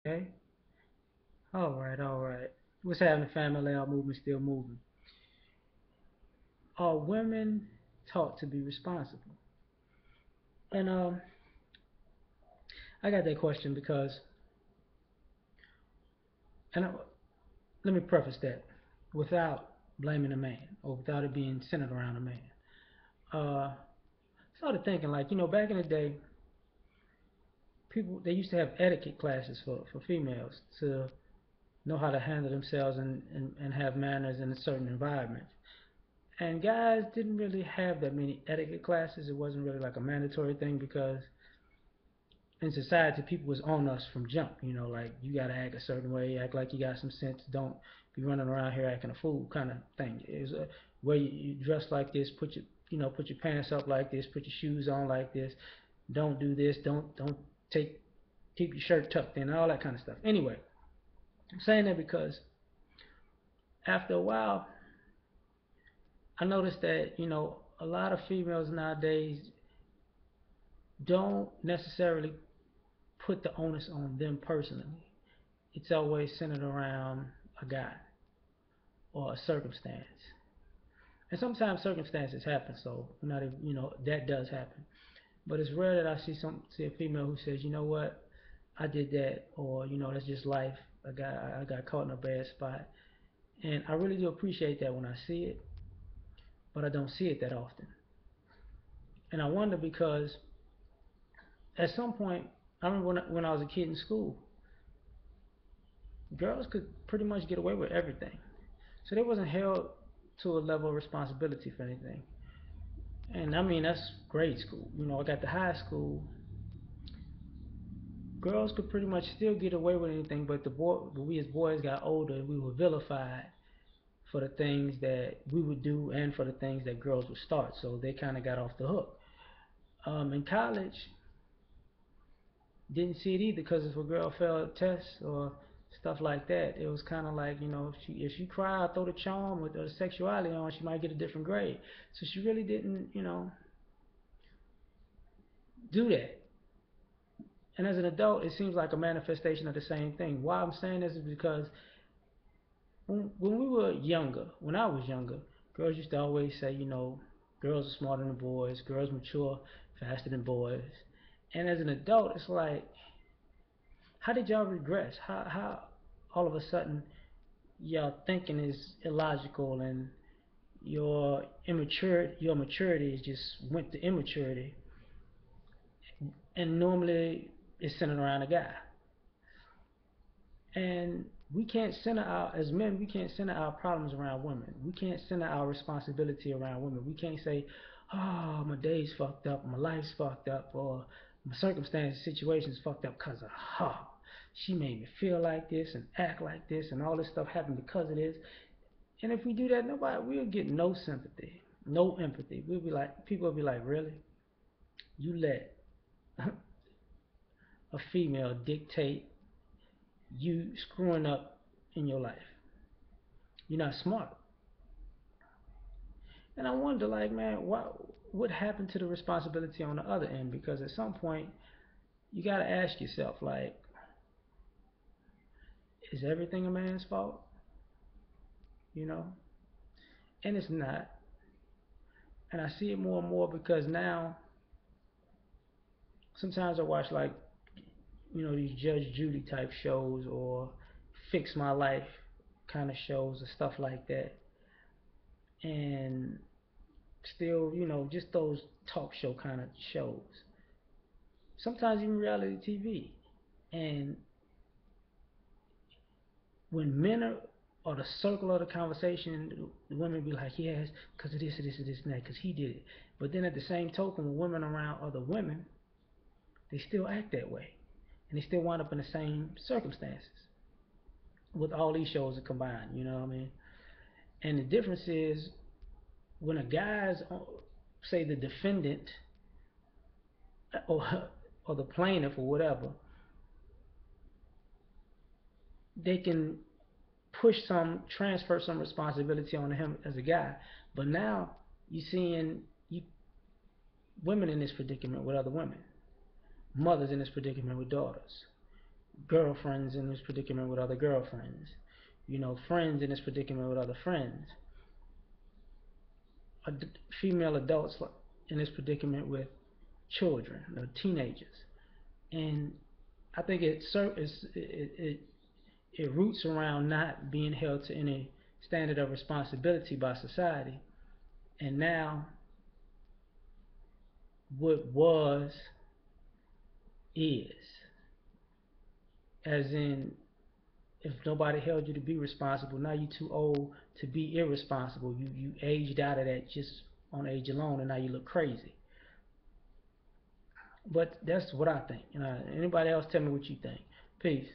Okay. All right. All right. What's happening, family? L.A.R movement still moving. Are women taught to be responsible? And I got that question because, and let me preface that without blaming a man or without it being centered around a man. Uh, Started thinking like back in the day, people they used to have etiquette classes for females to know how to handle themselves and have manners in a certain environment. And guys didn't really have that many etiquette classes. It wasn't really like a mandatory thing because in society people was on us from jump. Like you gotta act a certain way, act like you got some sense. Don't be running around here acting a fool kind of thing. It was a where you dress like this, put your pants up like this, put your shoes on like this. Don't do this. Don't take keep your shirt tucked in, all that kind of stuff. Anyway, I'm saying that because after a while, I noticed that a lot of females nowadays don't necessarily put the onus on them personally. It's always centered around a guy or a circumstance. And sometimes circumstances happen, so not even, that does happen. But it's rare that I see a female who says, you know what, I did that, or that's just life. I got caught in a bad spot, and I really do appreciate that when I see it, but I don't see it that often. And I wonder because at some point, I remember when I was a kid in school, girls could pretty much get away with everything. So they wasn't held to a level of responsibility for anything. And I mean, that's grade school. I got to high school, girls could pretty much still get away with anything, but we as boys got older, we were vilified for the things that we would do and for the things that girls would start. So they kind of got off the hook. In college, didn't see it either because if a girl failed a test or stuff like that, it was kind of like if she cried, throw the charm with the sexuality on, she might get a different grade. So she really didn't do that. And as an adult, it seems like a manifestation of the same thing. Why I'm saying this is because when we were younger, when I was younger, girls used to always say, girls are smarter than boys, girls mature faster than boys. And as an adult, it's like, how did y'all regress? How all of a sudden y'all thinking is illogical and your maturity is just went to immaturity, and normally it's centered around a guy. And we can't center our as men we can't center our problems around women. We can't center our responsibility around women. We can't say, oh, my day's fucked up, my life's fucked up, or my circumstances situation's fucked up because of her. She made me feel like this and act like this and all this stuff happened because of this. And if we do that, nobody we'll get no sympathy, no empathy. We'll be like, people will be like, really, you let a female dictate you screwing up in your life? You're not smart. And I wonder, like, man, what happened to the responsibility on the other end? Because at some point, you got to ask yourself, like, is everything a man's fault? You know? And it's not. And I see it more and more because now, sometimes I watch, like, these Judge Judy type shows or Fix My Life kind of shows or stuff like that. And still, just those talk show kind of shows. Sometimes even reality TV. And when men are the circle of the conversation, the women be like, yes, because of this, and this, and this, and that, because he did it. But then at the same token, when women are around other women, they still act that way. And they still wind up in the same circumstances with all these shows combined, you know what I mean? And the difference is when a guy's, say, the defendant or, or the plaintiff or whatever, they can transfer some responsibility on him as a guy. But now you're seeing women in this predicament with other women, mothers in this predicament with daughters, girlfriends in this predicament with other girlfriends, friends in this predicament with other friends, female adults in this predicament with children, teenagers. And I think it roots around not being held to any standard of responsibility by society. And now, what was is, as in, if nobody held you to be responsible, now you're too old to be irresponsible. You aged out of that just on age alone, and now you look crazy. But that's what I think. Anybody else tell me what you think? Peace.